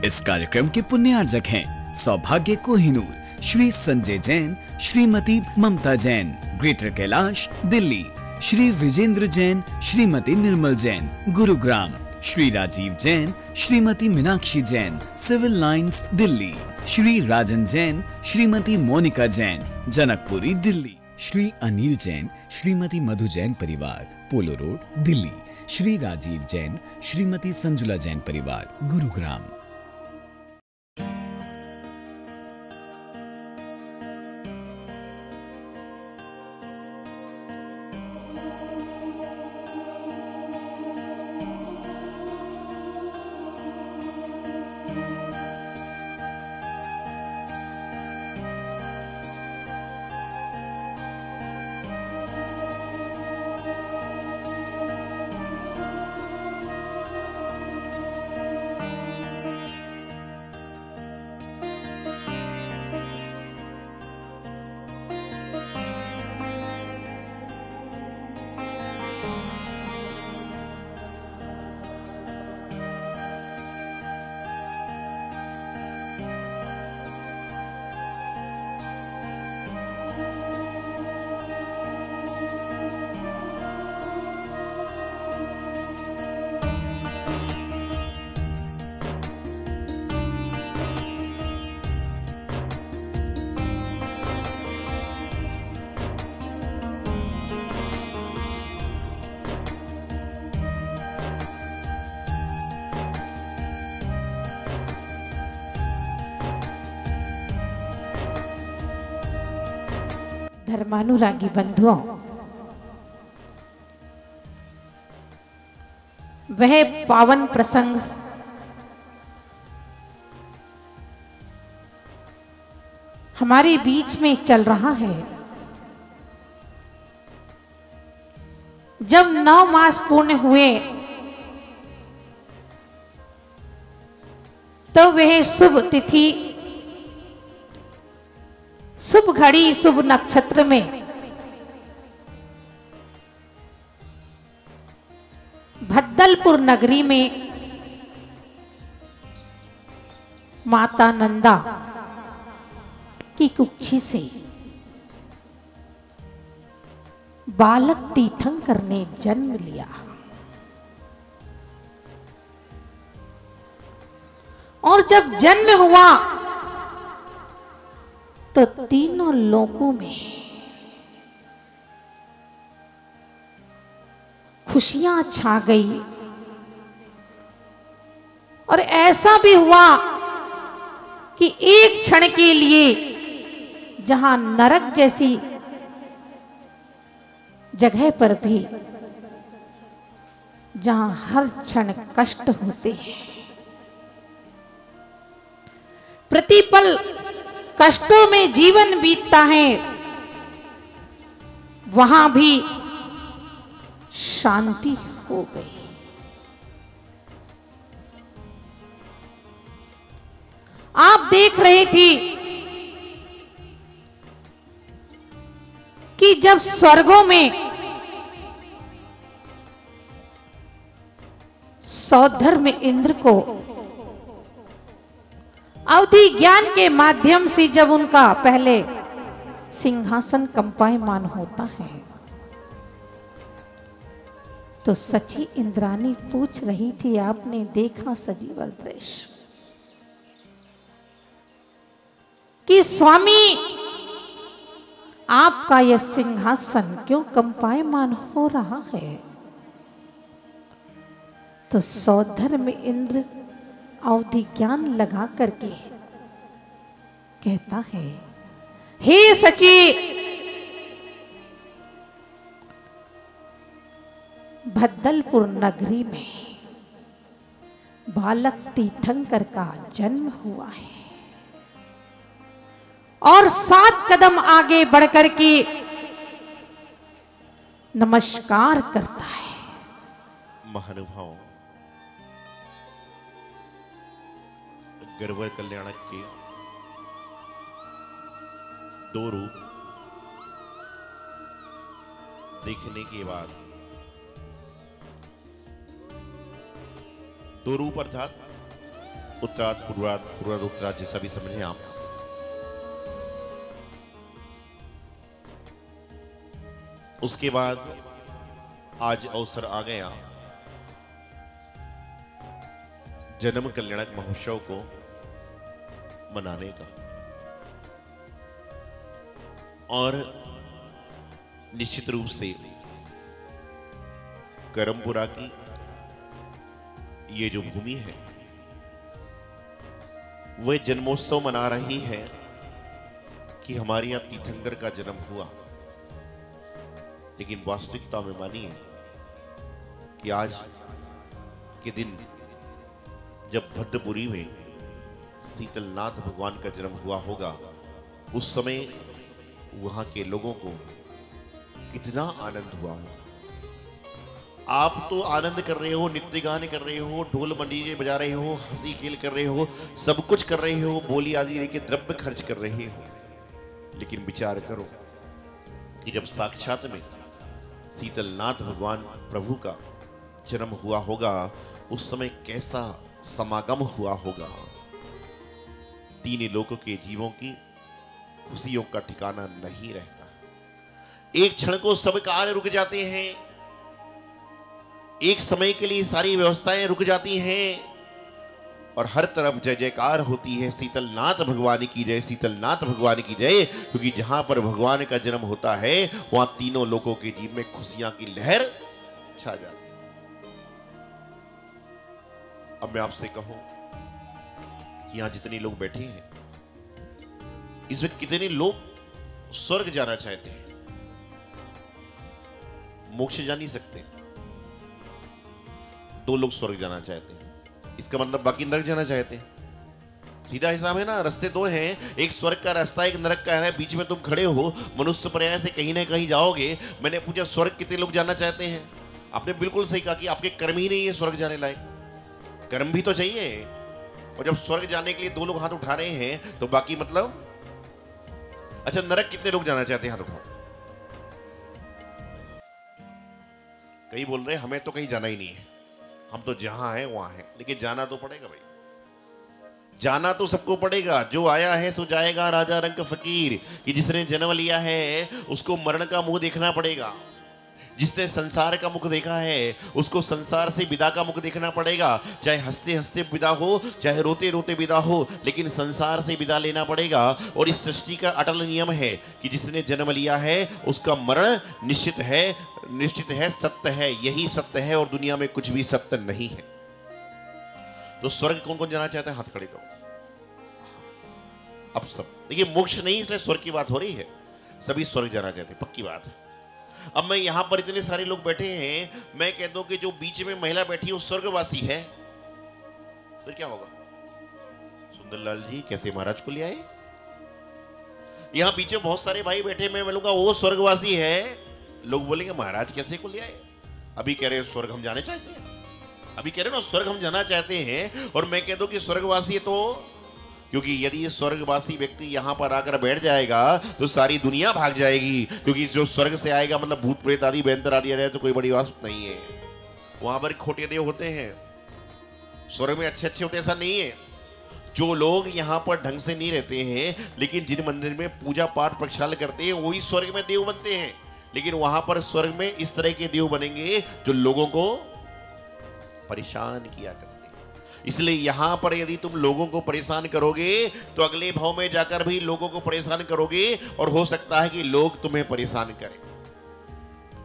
इस कार्यक्रम के पुण्यार्जक हैं सौभाग्य कोहिनूर, श्री संजय जैन, श्रीमती ममता Jain, greater Kailash Delhi, Shri Vijendra Jain, Shrimati Nirmal Jain, Gurugram, Shri Rajiv Jain, Shrimati Meenakshi Jain, civil lines Delhi, Shri राजन जैन, श्रीमती मोनिका जैन, जनकपुरी दिल्ली, श्री अनिल जैन, श्रीमती मधु जैन परिवार, पोलो रोड दिल्ली, श्री राजीव जैन, श्रीमती संजुला जैन परिवार, गुरुग्राम। धर्मानुरागी बंधुओं, वह पावन प्रसंग हमारे बीच में चल रहा है। जब 9 मास पूर्ण हुए तो वह शुभ तिथि, शुभ घड़ी, शुभ नक्षत्र में भद्दलपुर नगरी में माता नंदा की कुक्षी से बालक तीर्थंकर ने जन्म लिया। और जब जन्म हुआ तो तीनों लोकों में खुशियां छा गई। और ऐसा भी हुआ कि एक क्षण के लिए जहां नरक जैसी जगह पर भी, जहां हर क्षण कष्ट होते हैं, प्रतिपल कष्टों में जीवन बीतता है, वहां भी शांति हो गई। आप देख रहे थे कि जब स्वर्गों में सौधर्म इंद्र को अवधि ज्ञान के माध्यम से जब उनका पहले सिंहासन कंपायमान होता है तो सची इंद्राणी पूछ रही थी, आपने देखा सजीवर दृश्य कि स्वामी आपका यह सिंहासन क्यों कंपायमान हो रहा है? तो सौधर्म इंद्र अवधि ज्ञान लगा करके कहता है, हे सची, भद्दलपुर नगरी में बालक तीर्थंकर का जन्म हुआ है और 7 कदम आगे बढ़कर के नमस्कार करता है। महानुभाव, गिरवर कल्याणक के 2 रूप देखने के बाद, 2 रूप अर्थात उत्तरार्ध, पूर्वार्ध, पूर्वार्ध, उत्तरार्ध जैसा भी समझें आप। उसके बाद आज अवसर आ गया जन्म कल्याणक महोत्सव को मनाने का, और निश्चित रूप से करमपुरा की ये जो भूमि है वह जन्मोत्सव मना रही है कि हमारे यहां तीर्थंकर का जन्म हुआ। लेकिन वास्तविकता में मानिए कि आज के दिन जब भद्रपुरी में शीतलनाथ भगवान का जन्म हुआ होगा, उस समय वहां के लोगों को कितना आनंद हुआ होगा। आप तो आनंद कर रहे हो, नृत्य गान कर रहे हो, ढोल मंडीजे बजा रहे हो, हंसी खेल कर रहे हो, सब कुछ कर रहे हो, बोली आदि लेके द्रव्य खर्च कर रहे हो। लेकिन विचार करो कि जब साक्षात में शीतलनाथ भगवान प्रभु का जन्म हुआ होगा, उस समय कैसा समागम हुआ होगा। तीन लोकों के जीवों की खुशियों का ठिकाना नहीं रहता। एक क्षण को सब कार्य रुक जाते हैं, एक समय के लिए सारी व्यवस्थाएं रुक जाती हैं, और हर तरफ जय जयकार होती है, शीतलनाथ भगवान की जय, शीतलनाथ भगवान की जय। क्योंकि जहां पर भगवान का जन्म होता है वहां तीनों लोगों के जीवन में खुशियां की लहर छा जाती है। अब मैं आपसे कहूं कि यहां जितने लोग बैठे हैं, इसमें कितने लोग स्वर्ग जाना चाहते हैं? मोक्ष जा नहीं सकते। 2 लोग स्वर्ग जाना चाहते हैं, इसका मतलब बाकी नरक जाना चाहते हैं। सीधा हिसाब है ना, रास्ते 2 हैं, एक स्वर्ग का रास्ता, एक नरक का है। बीच में तुम खड़े हो, मनुष्य पर्याय से कहीं ना कहीं जाओगे। मैंने पूछा स्वर्ग कितने लोग जाना चाहते हैं? आपने बिल्कुल सही कहा कि आपके कर्म ही नहीं है स्वर्ग जाने लायक। कर्म भी तो चाहिए, और जब स्वर्ग जाने के लिए 2 लोग हाथ उठा रहे हैं तो बाकी मतलब। अच्छा, नरक कितने लोग जाना चाहते हैं? हाथ उठाओ। कई बोल रहे हैं हमें तो कहीं जाना ही नहीं है, हम तो जहां हैं वहां हैं। लेकिन जाना तो पड़ेगा भाई, जाना तो सबको पड़ेगा। जो आया है सो जाएगा, राजा रंग फकीर। कि जिसने जन्म लिया है उसको मरण का मुंह देखना पड़ेगा। जिसने संसार का मुख देखा है उसको संसार से विदा का मुख देखना पड़ेगा। चाहे हंसते हंसते विदा हो, चाहे रोते रोते विदा हो, लेकिन संसार से विदा लेना पड़ेगा। और इस सृष्टि का अटल नियम है कि जिसने जन्म लिया है उसका मरण निश्चित है, निश्चित है, सत्य है। यही सत्य है और दुनिया में कुछ भी सत्य नहीं है। तो स्वर्ग कौन कौन जाना चाहता है? हाथ खड़े करो। अब सब देखिए, मोक्ष नहीं इसलिए स्वर्ग की बात हो रही है, सभी स्वर्ग जाना चाहते हैं, पक्की बात है। अब मैं यहां पर इतने सारे लोग बैठे हैं, मैं कहता हूं कि जो बीच में महिला बैठी है वो स्वर्गवासी है, फिर क्या होगा? सुंदरलाल जी कैसे महाराज को ले आए? यहां पीछे बहुत सारे भाई बैठे, मैं बोलूंगा वो स्वर्गवासी है, लोग बोलेंगे महाराज कैसे को ले आए? अभी कह रहे स्वर्ग हम जाने चाहते हैं, अभी कह रहे ना स्वर्ग हम जाना चाहते हैं, और मैं कह दूं कि स्वर्गवासी है। तो क्योंकि यदि ये स्वर्गवासी व्यक्ति यहां पर आकर बैठ जाएगा तो सारी दुनिया भाग जाएगी। क्योंकि जो स्वर्ग से आएगा मतलब भूत प्रेत आदि भयंकर आदि रहे तो कोई बड़ी बात नहीं है। वहां पर खोटे देव होते हैं, स्वर्ग में अच्छे अच्छे होते, ऐसा नहीं है। जो लोग यहाँ पर ढंग से नहीं रहते हैं लेकिन जिन मंदिर में पूजा पाठ प्रक्षाल करते हैं वही स्वर्ग में देव बनते हैं। लेकिन वहां पर स्वर्ग में इस तरह के देव बनेंगे जो लोगों को परेशान किया करते हैं। इसलिए यहां पर यदि तुम लोगों को परेशान करोगे तो अगले भाव में जाकर भी लोगों को परेशान करोगे, और हो सकता है कि लोग तुम्हें परेशान करें।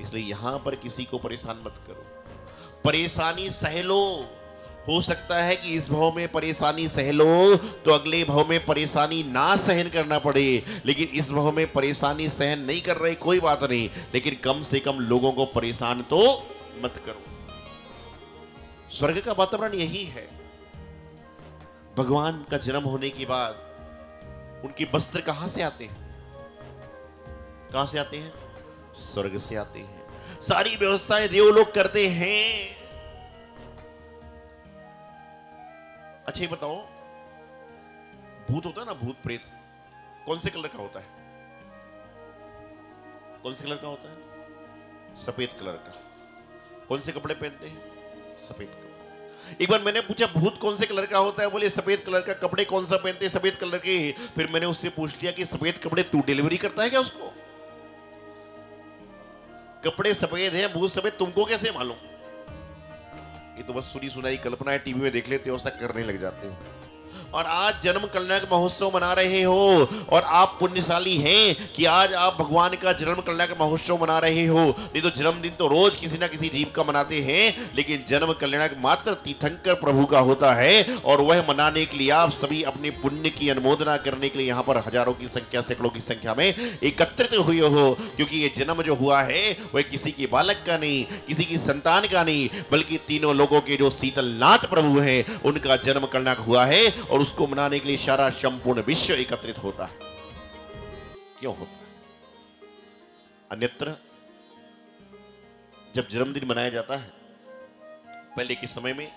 इसलिए यहां पर किसी को परेशान मत करो, परेशानी सह लो। हो सकता है कि इस भाव में परेशानी सह लो तो अगले भाव में परेशानी ना सहन करना पड़े। लेकिन इस भाव में परेशानी सहन नहीं कर रहे, कोई बात नहीं, लेकिन कम से कम लोगों को परेशान तो मत करो। स्वर्ग का वातावरण यही है। भगवान का जन्म होने के बाद उनके वस्त्र कहां से आते हैं? कहां से आते हैं? स्वर्ग से आते हैं। सारी व्यवस्थाएं देवलोक करते हैं। अच्छा ये बताओ, भूत होता है ना, भूत प्रेत कौन से कलर का होता है? कौन से कलर का होता है? सफेद कलर का। कौन से कपड़े पहनते हैं? सफेद कपड़े। एक बार मैंने पूछा भूत कौन से कलर का होता है, बोले सफेद कलर का। कपड़े कौन सा पहनते हैं? सफेद कलर के। फिर मैंने उससे पूछ लिया कि सफेद कपड़े तू डिलीवरी करता है क्या उसको? कपड़े सफेद हैं, भूत सफेद, तुमको कैसे मालूम? ये तो बस सुनी सुनाई कल्पना है, टीवी में देख लेते हो, ऐसा करने लग जाते हो। और आज जन्म कल्याण महोत्सव मना रहे हो और आप पुण्यशाली हैं कि आज आप भगवान का जन्म कल्याण महोत्सव मना रहे हो। नहीं तो जन्मदिन तो रोज किसी ना किसी जीव का मनाते हैं, लेकिन जन्म कल्याण मात्र तीर्थंकर प्रभु का होता है। और वह मनाने के लिए आप सभी अपने पुण्य की अनुमोदना करने के लिए यहाँ पर हजारों की संख्या, सैकड़ों की संख्या में एकत्रित हुए हो। क्योंकि ये जन्म जो हुआ है वह किसी के बालक का नहीं, किसी की संतान का नहीं, बल्कि तीनों लोगों के जो शीतलनाथ प्रभु हैं उनका जन्म कल्याण हुआ है। और उसको मनाने के लिए सारा संपूर्ण विश्व एकत्रित होता है। क्यों होता है? अन्यत्र जब जन्मदिन मनाया जाता है, पहले के समय में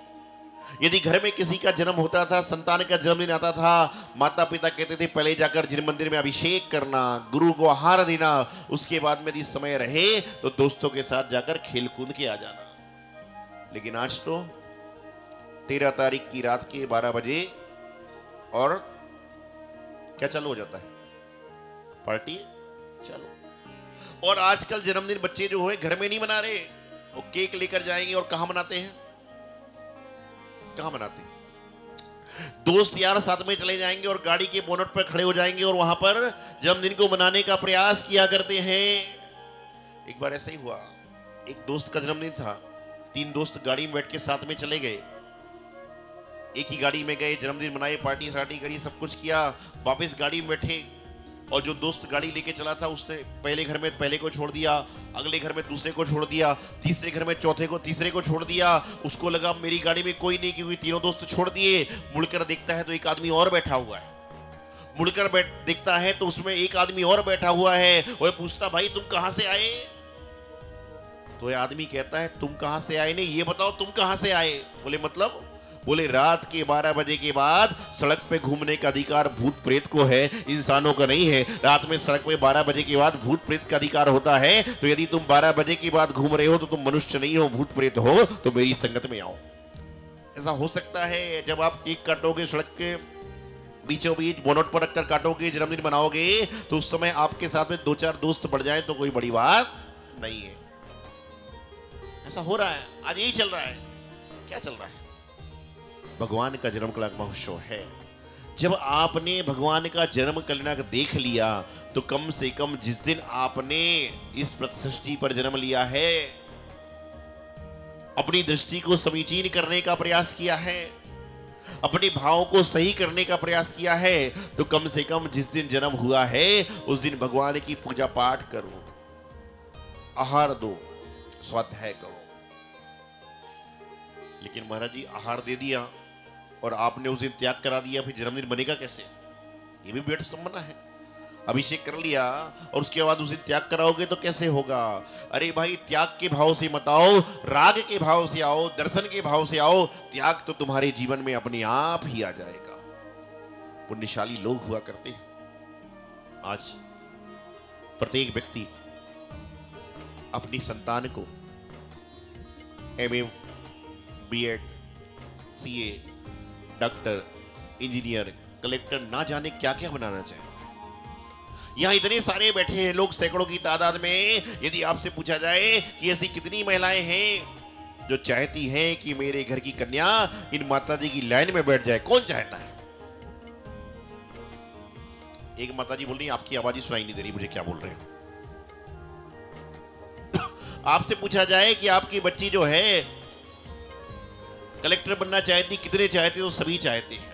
यदि घर में किसी का जन्म होता था, संतान का जन्मदिन आता था, माता पिता कहते थे पहले जाकर जिन मंदिर में अभिषेक करना, गुरु को आहार देना, उसके बाद में यदि समय रहे तो दोस्तों के साथ जाकर खेल कूद के आ जाना। लेकिन आज तो 13 तारीख की रात के 12 बजे और क्या चालू हो जाता है? पार्टी चलो। और आजकल जन्मदिन बच्चे जो है घर में नहीं मना रहे, वो केक लेकर जाएंगे। और कहां मनाते हैं? कहां मनाते हैं? दोस्त यार साथ में चले जाएंगे और गाड़ी के बोनट पर खड़े हो जाएंगे और वहां पर जन्मदिन को मनाने का प्रयास किया करते हैं। एक बार ऐसा ही हुआ, एक दोस्त का जन्मदिन था, 3 दोस्त गाड़ी में बैठ के साथ में चले गए। एक ही गाड़ी में गए, जन्मदिन मनाए, पार्टी सार्टी करी, सब कुछ किया, वापस गाड़ी में बैठे। और जो दोस्त गाड़ी लेके चला था उसने पहले घर में पहले को छोड़ दिया, अगले घर में दूसरे को छोड़ दिया, तीसरे घर में चौथे को तीसरे को छोड़ दिया। उसको लगा मेरी गाड़ी में कोई नहीं, क्योंकि तीनों दोस्त छोड़ दिए। मुड़कर देखता है तो एक आदमी और बैठा हुआ है। मुड़कर देखता है तो उसमें एक आदमी और बैठा हुआ है। वह पूछता भाई तुम कहां से आए? तो यह आदमी कहता है तुम कहां से आए? नहीं, ये बताओ तुम कहां से आए? बोले मतलब? बोले रात के 12 बजे के बाद सड़क पे घूमने का अधिकार भूत प्रेत को है, इंसानों का नहीं है। रात में सड़क पे 12 बजे के बाद भूत प्रेत का अधिकार होता है। तो यदि तुम 12 बजे के बाद घूम रहे हो तो तुम मनुष्य नहीं हो, भूत प्रेत हो, तो मेरी संगत में आओ। ऐसा हो सकता है जब आप केक काटोगे, सड़क के बीचों बीच बोनट पर रखकर काटोगे, जन्मदिन मनाओगे, तो उस समय आपके साथ में 2-4 दोस्त बढ़ जाए तो कोई बड़ी बात नहीं है। ऐसा हो रहा है, आज यही चल रहा है। क्या चल रहा है? भगवान का जन्म कल्याण महोत्सव है। जब आपने भगवान का जन्म कल्याण देख लिया तो कम से कम जिस दिन आपने इस सृष्टि पर जन्म लिया है, अपनी दृष्टि को समीचीन करने का प्रयास किया है, अपने भावों को सही करने का प्रयास किया है, तो कम से कम जिस दिन जन्म हुआ है उस दिन भगवान की पूजा पाठ करो, आहार दो, स्वाध्याय करो। लेकिन महाराज जी आहार दे दिया और आपने उस दिन त्याग करा दिया, फिर जन्मदिन बनेगा कैसे? ये भी बेट संबंध है। अभिषेक कर लिया और उसके बाद उस दिन त्याग कराओगे तो कैसे होगा? अरे भाई त्याग के भाव से मत आओ, राग के भाव से आओ, दर्शन के भाव से आओ। त्याग तो तुम्हारे जीवन में अपने आप ही आ जाएगा। पुण्यशाली लोग हुआ करते हैं। आज प्रत्येक व्यक्ति अपनी संतान को MA, BEd, CA, doctor, engineer, collector ना जाने क्या क्या बनाना चाहे। यहां इतने सारे बैठे हैं लोग, सैकड़ों की तादाद में। यदि आपसे पूछा जाए कि ऐसी कितनी महिलाएं हैं जो चाहती हैं कि मेरे घर की कन्या इन माताजी की लाइन में बैठ जाए, कौन चाहता है? एक माताजी बोल रही आपकी आवाज ही सुनाई नहीं दे रही, मुझे क्या बोल रहे हो? आपसे पूछा जाए कि आपकी बच्ची जो है कलेक्टर बनना चाहती, कितने चाहते? तो सभी चाहते हैं,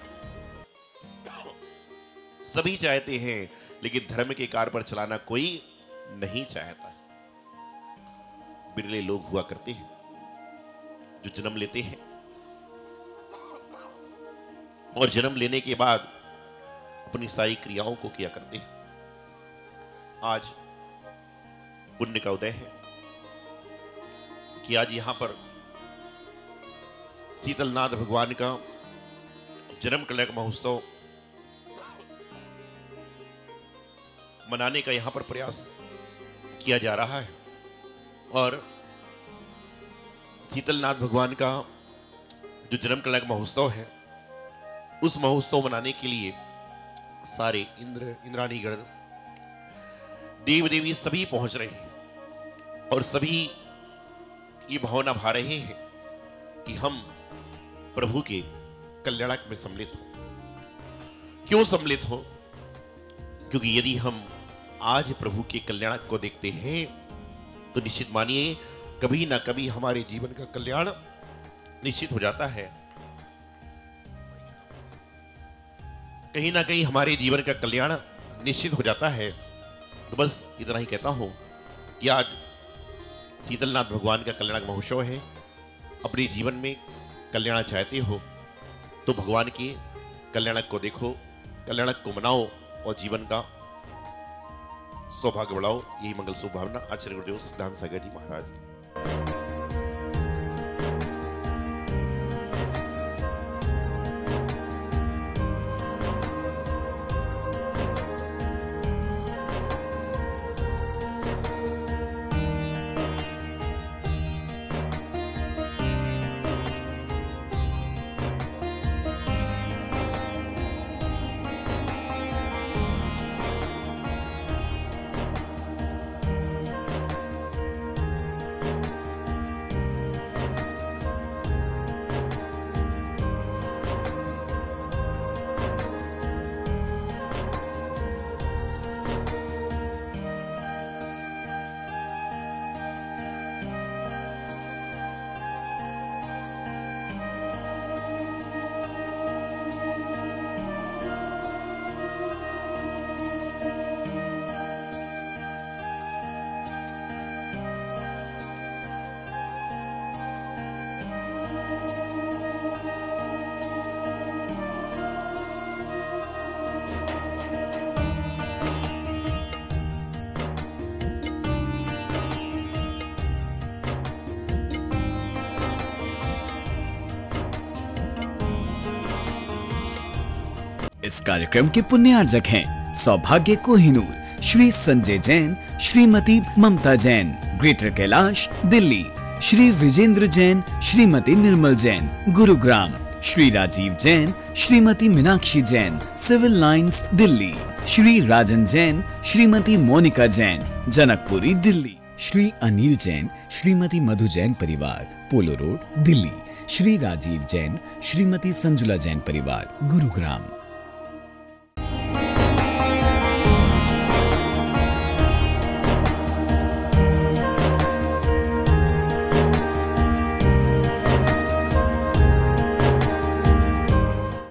सभी चाहते हैं, लेकिन धर्म के कार्य पर चलाना कोई नहीं चाहता। बिरले लोग हुआ करते हैं जो जन्म लेते हैं और जन्म लेने के बाद अपनी सारी क्रियाओं को किया करते हैं। आज पुण्य का उदय है कि आज यहां पर शीतलनाथ भगवान का जन्म कल्याण महोत्सव मनाने का यहां पर प्रयास किया जा रहा है। और शीतलनाथ भगवान का जो जन्म कल्याण महोत्सव है, उस महोत्सव मनाने के लिए सारे इंद्र इंद्राणीगण देव देवी सभी पहुंच रहे हैं और सभी ये भावना भा रहे हैं कि हम प्रभु के कल्याणक में सम्मिलित हो। क्यों सम्मिलित हो? क्योंकि यदि हम आज प्रभु के कल्याणक को देखते हैं तो निश्चित मानिए कभी ना कभी हमारे जीवन का कल्याण निश्चित हो जाता है। कहीं ना कहीं हमारे जीवन का कल्याण निश्चित हो जाता है। तो बस इतना ही कहता हूं कि आज शीतलनाथ भगवान का कल्याणक महोत्सव है। अपने जीवन में कल्याण चाहते हो तो भगवान के कल्याणक को देखो, कल्याणक को मनाओ और जीवन का सौभाग्य बढ़ाओ। यही मंगल शुभ भावना आचार्य गुरुदेव सिद्धांत सागर जी महाराज। इस कार्यक्रम के पुण्यार्जक हैं सौभाग्य कोहिनूर श्री संजय जैन, श्रीमती ममता Jain, greater Kailash Delhi, Shri Vijendra Jain, Shrimati Nirmal Jain, Gurugram, Shri Rajiv Jain, Shrimati Meenakshi Jain, civil lines Delhi, Shri राजन जैन, श्रीमती मोनिका जैन, जनकपुरी दिल्ली, श्री अनिल जैन, श्रीमती मधु जैन परिवार, पोलो रोड दिल्ली, श्री राजीव जैन, श्रीमती संजुला जैन परिवार, गुरुग्राम।